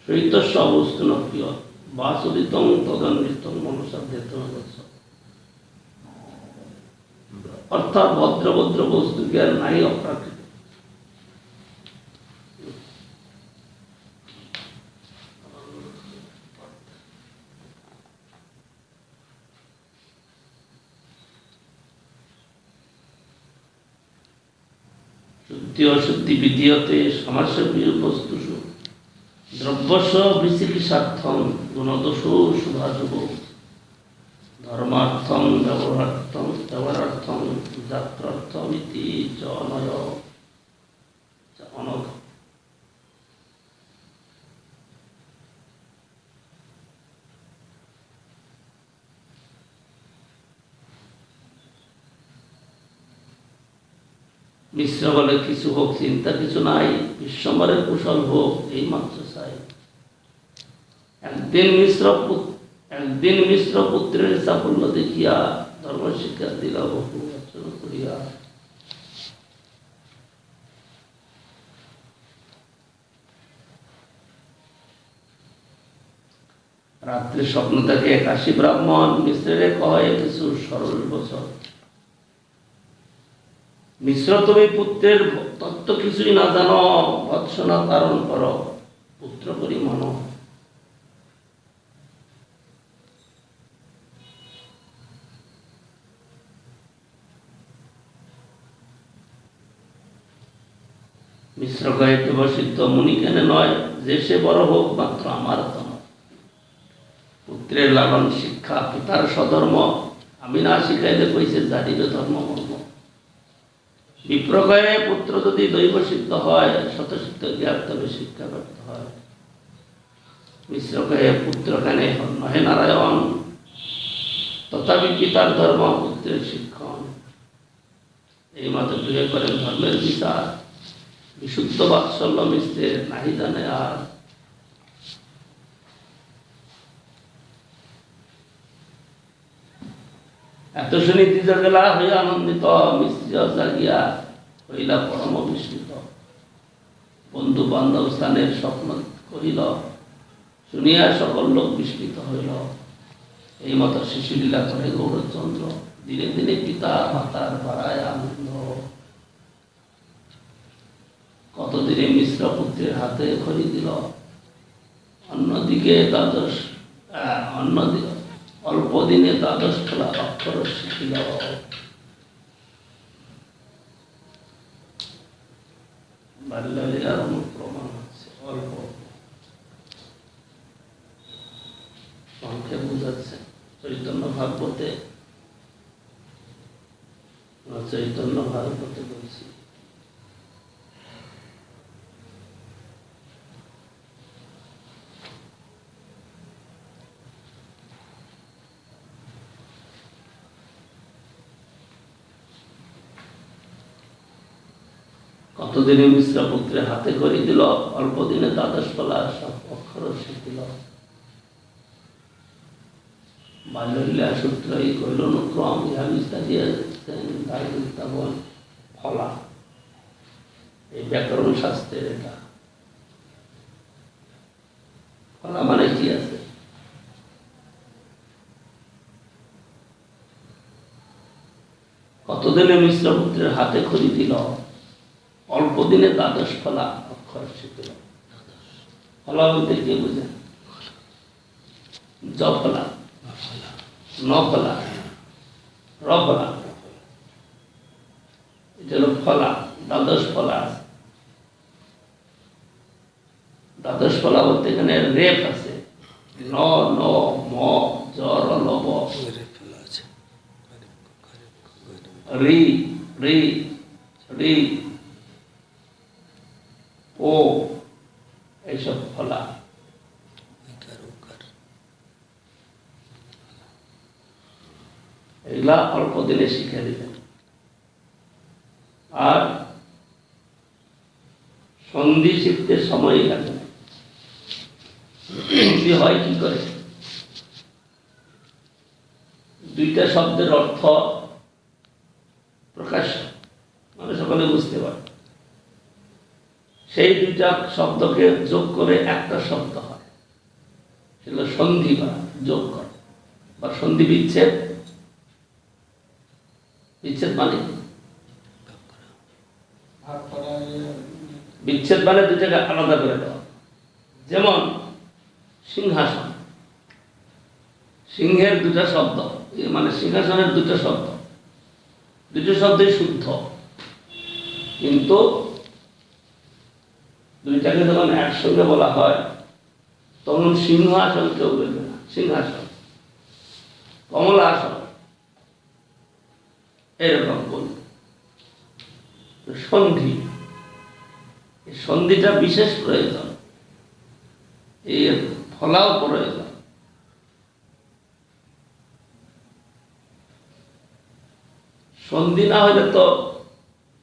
শৈতস্য অবস্তু নপ্রিয় বা চলিতং তদন্বিতং মনসাধ্যেত। অর্থাৎ ভদ্রভদ্র বস্তু জ্ঞান নাই অপ্রাকৃত। শুদ্ধি অশুদ্ধি বিধিয়তে সমাসে বস্তু দ্রব্যস্য বিচিকিৎসার্থম গুণদোষ শুভাশুভ ধর্মার্থম ব্যবহারার্থম যাত্রার্থম ইতি চ অনয় অনঘ। মিশ্র বলে কিছু হোক চিন্তা কিছু নাই, বিশ্বম্বরের কুশল হোক এই মাত্র চাই। একদিন মিশ্র পুত্রের সাফল্য দেখিয়া ধর্ম শিক্ষা দিল বহু অর্চনা করিয়া। রাত্রে স্বপ্ন থাকে 81 ব্রাহ্মণ, মিশ্রের কয় কিছু সরল বছর। মিশ্র তুমি পুত্রের তত্ত্ব কিছুই না জানো, ভৎসনা তারণ কর পুত্র করি মন। মিশ্র কয়ে দেবসিদ্ধ মুনি কেন নয়, যে সে বড় হোক মাত্র আমার তম। পুত্রের লালন শিক্ষা পিতার স্বধর্ম, আমি না শিখাইলে কইছে জানিবে ধর্ম মর্ম। বিপ্রকয়ে পুত্র যদি দৈব সিদ্ধ হয়, শতসিদ্ধ জ্ঞান তবে শিক্ষা করতে হয়। মিশ্রকয়ে পুত্র কেন নহে নারায়ণ, তথাপি পিতার ধর্ম পুত্রের শিক্ষণ। এই মতে গৃহে করেন ধর্মের বিচার, বিশুদ্ধ বাৎসল্য মিশ্রের নাহি জানে আর। এত শুনি দ্বিজগেলা হইয়া আনন্দিত, মিশ্র জাগিয়া হইলা পরম বিস্মিত। বন্ধু বান্ধব স্থানের স্বপ্ন কহিল, শুনিয়া সকল লোক বিস্মিত হইল। এই মতো শিশুলীলা করে গৌরচন্দ্র, দিনে দিনে পিতা মাতার বাড়ায় আনন্দ। কতদিনে মিশ্র পুত্রের হাতে খড়ি দিল, অন্যদিকে অল্প দিনে দ্বাদশ খেলা অক্ষর শিখিল। বাল্যলীলার প্রমাণ হচ্ছে অল্প সংখ্যা বুঝাচ্ছে। চৈতন্য ভাগবতে বলছি, কতদিনে মিশ্র পুত্রের হাতে খড়ি দিল, অল্প দিনে দ্বাদশ কলা সব অক্ষর শিখিল। বাল্যলীলা সূত্র এই কইল অনুক্রম, ইহা বিস্তারিয়েছেন দারিদ্রতাবন ফলা। এই ব্যাকরণ শাস্ত্রের এটা ফলা মানে কি আছে? কতদিনে মিশ্র পুত্রের হাতে খড়ি দিল, অল্প দিনে দ্বাদশ ফলা অক্ষর শিখিল। ফলা বলতে কে বুঝে? জফলা। নফলা, রফলা, এটা হলো ফলা, দ্বাদশ ফলা আছে। দ্বাদশ ফলা বলতে এখানে রেফ আছে, ন, ন, ম, জ, র, ল, ব, রি, রি, রি, ও, এইসব ফলা। এগুলা অল্প দিনে শিখে দিবেন। আর সন্ধি শিখতে সময় লাগে না। সন্ধি হয় কি করে? দুইটা শব্দের অর্থ প্রকাশ মানে সকলে বুঝতে পারে, সেই দুইটা শব্দকে যোগ করে একটা শব্দ হয়, সেগুলো সন্ধি বা যোগ করে বা সন্ধি বিচ্ছেদ। বিচ্ছেদ মানে ভাগ করা, বিচ্ছেদ মানে দুটাকে আলাদা করে দেওয়া। যেমন সিংহাসন, সিংহের দুটা শব্দ, মানে সিংহাসনের দুটো শব্দ, দুটো শব্দই শুদ্ধ, কিন্তু দুইটাকে যখন একসঙ্গে বলা হয় তখন সিংহাসন কেউ বলবে না, সিংহাসন, কমলাসন এরকম বলবে। সন্ধি, এই সন্ধিটা বিশেষ প্রয়োজন, এর ফলাও প্রয়োজন। সন্ধি না হলে তো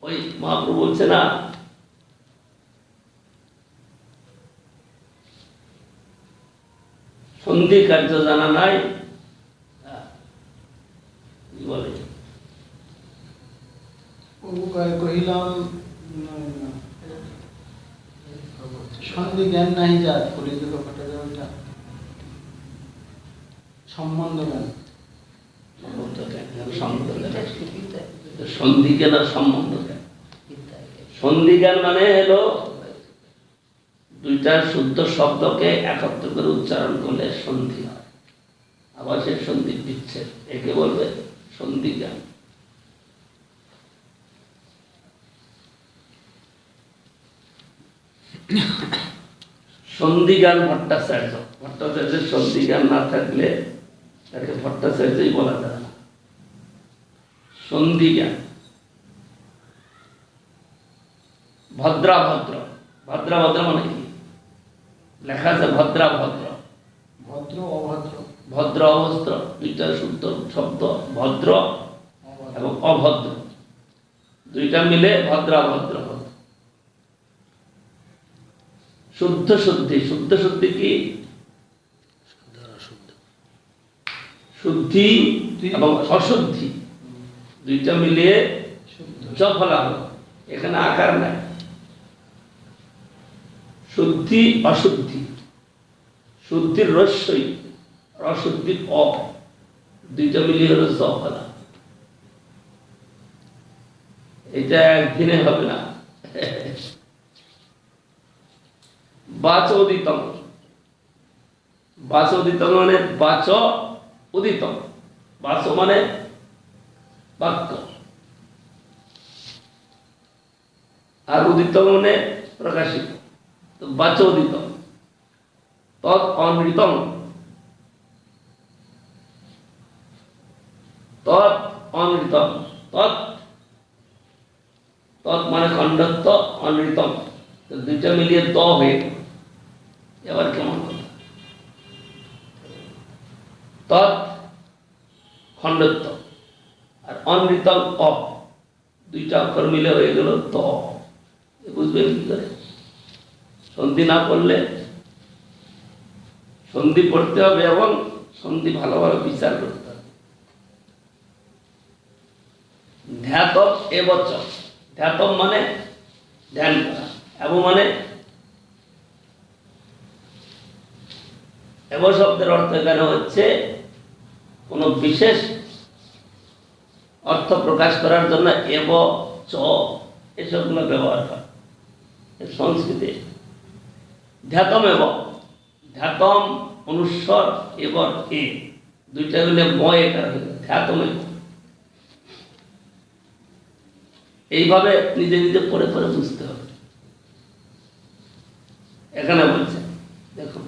ওই মহাপ্রভু বলছে না, সন্ধি কার্য জানা নাই, কি বলে কহিলাম সন্ধি জ্ঞান নাহি যাত, কলিযুগ ঘটে ওইটা সম্বন্ধ জ্ঞান। সন্ধি জ্ঞান আর সম্বন্ধ জ্ঞান। সন্ধি জ্ঞান মানে হলো দুইটা শুদ্ধ শব্দকে একত্র করে উচ্চারণ করলে সন্ধি হয়, আবার সে সন্ধি বিচ্ছেদ, একে বলবে সন্ধি জ্ঞান। সন্ধিগান ভট্টাচার্য, ভট্টাচার্যের সন্ধিগান না থাকলে তাকে ভট্টাচার্যই বলা যায় না। সন্ধিগান। ভদ্রাভদ্র, ভদ্রাভদ্র মানে কি? লেখা আছে ভদ্রাভদ্র, ভদ্র অভদ্র, ভদ্র অভদ্র দুইটা শুদ্ধ শব্দ, ভদ্র এবং অভদ্র দুইটা মিলে ভদ্রাভদ্র হবে। শুদ্ধ শুদ্ধি, শুদ্ধ শুদ্ধি কি? শুদ্ধি এবং অশুদ্ধি দুইটা মিলিয়ে জফলা হলো, এখানে আকার নাই। শুদ্ধি অশুদ্ধি, শুদ্ধির রস্যই, অশুদ্ধির অ, দুইটা মিলিয়ে হলো জফলা। এটা একদিনে হবে না। বাচ উদিতম, বাচ উদিতম মানে বাচ উদিতম, বাচ মানে বাক্য, আর উদিতম মানে প্রকাশিত। তো বাচ উদিতম, তৎ অনৃতম, তৎ অনৃতম, তৎ, তৎ মানে খণ্ডত্ব, অনৃতম দুইটা মিলিয়ে ত হয়ে গেল। এবার কেমন কথা? তৎ খণ্ডত্ব আর অনৃতম অ, দুইটা অক্ষর মিলে হয়ে গেল ত। বুঝবেন কি করে? সন্ধি না পড়লে, সন্ধি পড়তে হবে এবং সন্ধি ভালোভাবে বিচার করতে হবে। ধ্যাতব এবচ, ধ্যাতব মানে ধ্যান করা, এবং মানে এব শব্দের অর্থ এখানে হচ্ছে কোন বিশেষ অর্থ প্রকাশ করার জন্য এব চ এসবগুলো ব্যবহার করে সংস্কৃতে। ধ্যাতম এব, ধ্যাতম অনুস্বর এব এ, দুইটা মিলে ময়কার হয়ে গেল, খ্যাতময়। এইভাবে নিজে নিজে পরে পরে বুঝতে হবে। এখানে বলছে দেখুন,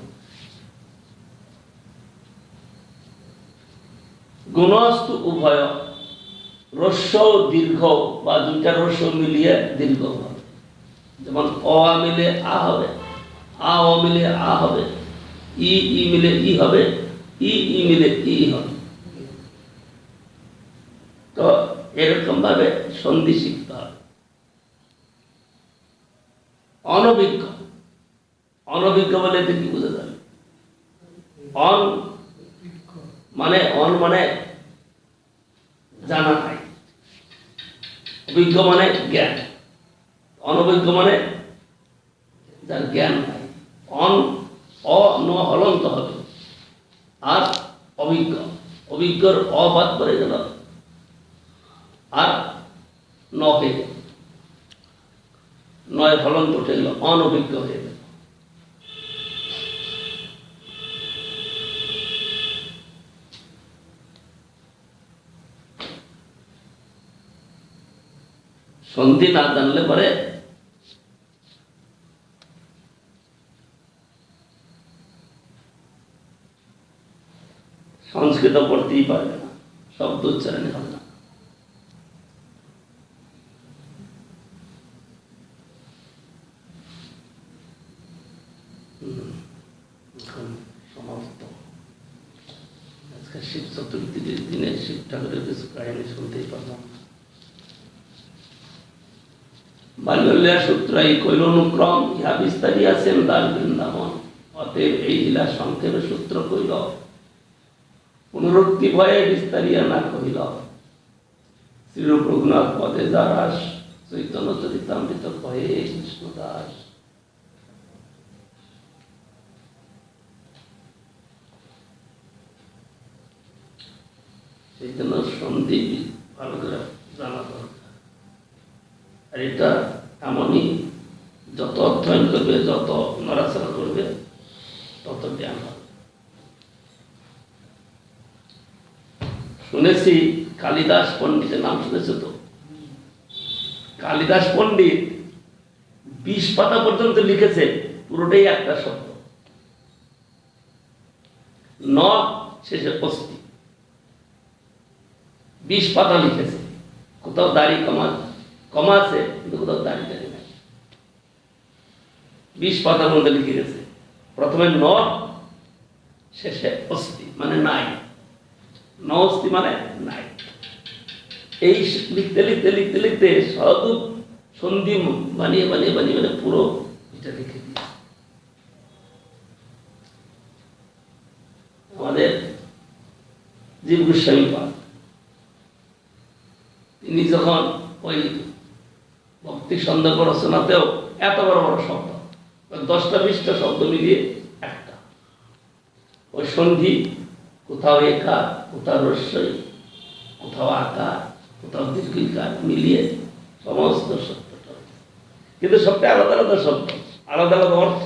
গুণস্তু উভয়, রস্য দীর্ঘ বা দুইটা রস্য মিলিয়ে দীর্ঘ হবে। যেমন অ মিলে আ হবে, আ ও মিলে আ হবে, ই ই মিলে ই হবে, ই ই মিলে ই হবে। তো এরকম ভাবে সন্ধি শিখতে হবে। অনভিজ্ঞ, অনভিজ্ঞ বলে কি বুঝে যাবে? অন মানে জানা নাই, অভিজ্ঞ মানে জ্ঞান, অনভিজ্ঞ মানে যার জ্ঞান নাই। অ ন হলন্ত হবে, আর অভিজ্ঞ, অভিজ্ঞর অবাদ করে গেল, আর ন হয়ে গেল, নয় হলন্ত উঠে গেল, অনভিজ্ঞ হয়ে গেল। সন্ধি না জানলে পরে সংস্কৃত পড়তেই পারবে না, শব্দ উচ্চারণে হবে না। সমাপ্ত। আজকে শিব চতুর্থীর দিনে শিব ঠাকুরের কিছু কাহিনী শুনতেই পারলাম। বাল্যলীলা সূত্রাই কৈল অনুক্রম, ইহা বিস্তারিয়াছেন দাস বৃন্দাবন। অতএব এই লীলা সংক্ষেপে সূত্র কইল, পুনরুক্তি ভয়ে বিস্তারিয়া না কহিল। শ্রীরূপ রঘুনাথ পদে দাস, চৈতন্য চরিতামৃত কহে কৃষ্ণদাস। সেই জন্য সন্ধি ভালো করে জানা দরকার। আর এটা এমনই, যত অধ্যয়ন করবে, যত নড়াচড়া করবে, তত জ্ঞান হবে। শুনেছি কালিদাস পণ্ডিতের নাম শুনেছ তো? কালিদাস পণ্ডিত 20 পাতা পর্যন্ত লিখেছে, পুরোটাই একটা শব্দ, ন শেষে অস্তি। 20 পাতা লিখেছে, কোথাও দাড়ি কমা আছে, কিন্তু কোথাও দাড়ি নাই। 20 পাতার মধ্যে লিখে গেছে, প্রথমে ন, শেষে অস্তি মানে নাই, ন অস্তি মানে নাই। এই লিখতে লিখতে লিখতে লিখতে সাধু সন্ধি বানিয়ে বানিয়ে বানিয়ে মানে পুরো এটা লিখে দিয়েছে। আমাদের জীব গোস্বামী পাদ, তিনি যখন ওই ভক্তি সন্দর্ভ রচনাতেও এত বড় বড় শব্দ, 10টা 20টা শব্দ মিলিয়ে একটা, ওই সন্ধি কোথাও একা, কোথাও রস্যই, কোথাও আকার, কোথাও দীর্ঘিকার মিলিয়ে সমস্ত শব্দটা, কিন্তু সবটা আলাদা আলাদা শব্দ, আলাদা আলাদা অর্থ,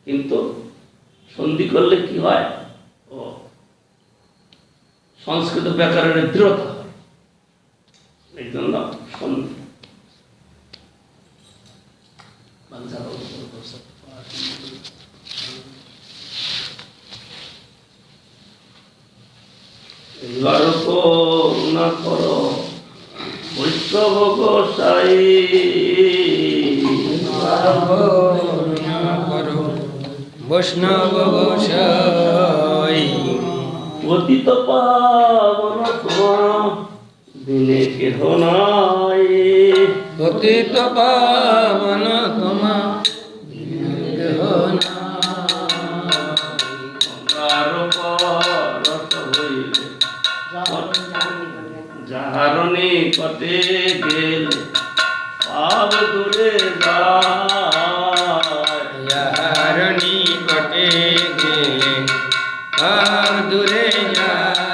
কিন্তু সন্ধি করলে কি হয়, ও সংস্কৃত ব্যাকরণের দৃঢ়তা হয়। এই জন্য সন্ধি। এবার করুণা করো বৈষ্ণব গোসাই, বৈষ্ণব গোসাই। পতিত পাবন তোমার দিনে কেহ নাই, পতিত পাবন তোমা দেহ যাহার নিকটে গেলে পাপ দূরে যায়, যাহার নিকটে গেলে পাপ দূরে যায়।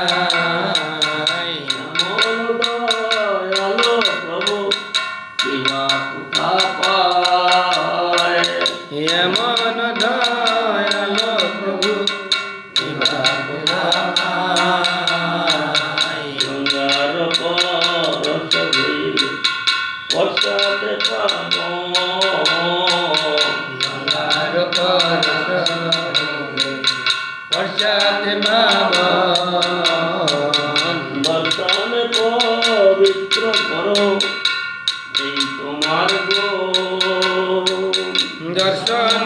এমন দয়ালো প্রভু কিবা কোথা পায়, এমন দয়ালো প্রভু কিবা কোথা পায়।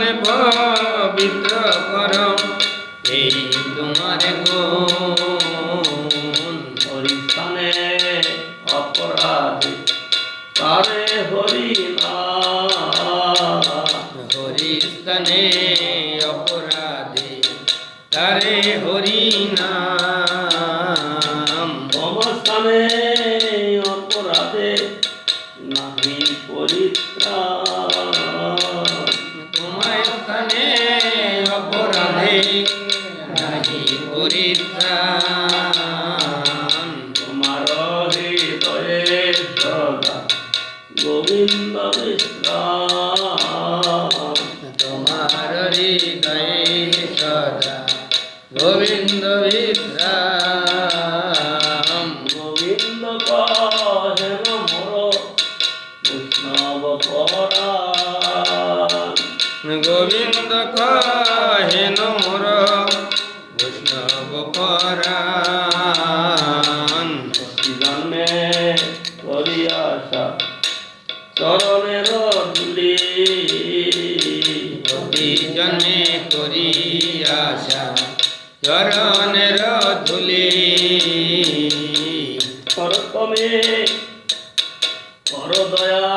প্রাণে পবিত্র করো এই তোমার গুণ। হরিস্থানে অপরাধে তারে হরি নাম, হরিস্থানে অপরাধে তারে হরি নাম। মমস্থানে অপরাধে নাহি পরিত্রাণ, তোমার স্থানে অপরাধে নাহি পরিত্রাণ। তোমার হৃদয়ে সদা গোবিন্দ বিশ্রাম, তোমার হৃদয়ে সদা গোবিন্দ বিশ্রাম। গোবিন্দ কহেন মোর বৈষ্ণব পরাণ, গোবিন্দ কহেন মোর বৈষ্ণব পরাণ। জন্মে করি আশা চরণের ধুলি, প্রতি জন্মে করি আশা চরণের ধুলি। করতমে কর দয়া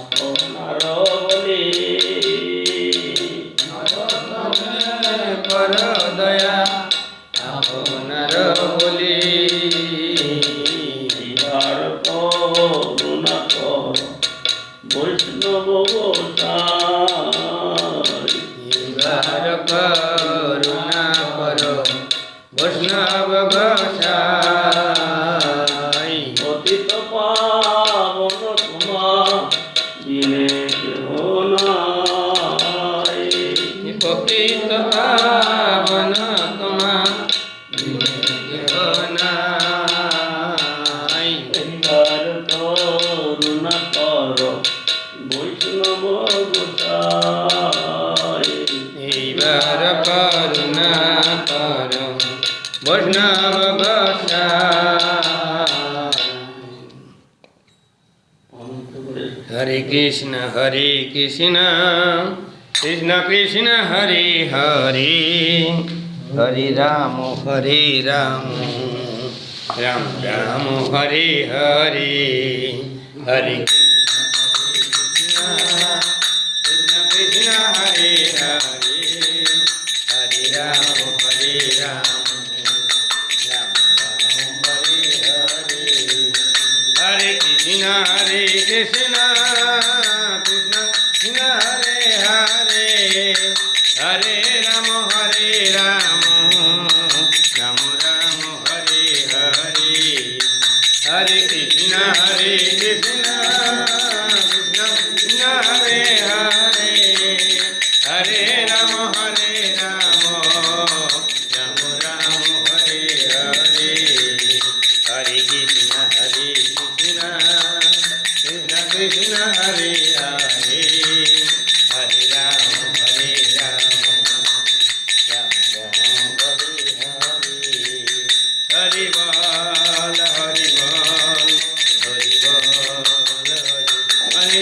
আপনার বলি, কর দয়া আপনার বলি। এবার করুণা কর বৈষ্ণব গোসাই, এবার করুণা করো বৈষ্ণব গোসাই। পতিত পাবন তোমার বিনে কেহ নাই, পতিত পাবন তোমা কেহ নাই। এবার করুণা কর বৈষ্ণব গোসাই, এইবার করুণা করো বৈষ্ণব গোসাই। হরে কৃষ্ণ কৃষ্ণ কৃষ্ণ হরে হরে, হরে রাম রাম রাম হরে হরে। হরে কৃষ্ণ কৃষ্ণ হরে হরে, হরে রাম রাম রাম হরে হরে। হরে কৃষ্ণ কৃষ্ণ কৃষ্ণ হরে হরে, হরে রাম রাম রাম হরে হরে। হরে কৃষ্ণ কৃষ্ণ কৃষ্ণ কৃষ্ণ হরে হরে, হরে রাম রাম রাম হরে হরে। হরে কৃষ্ণ কৃষ্ণ কৃষ্ণ হরে হরে, হরে রাম রাম রাম হরে হরে। হরি বল হরি বল হরি বল হরি।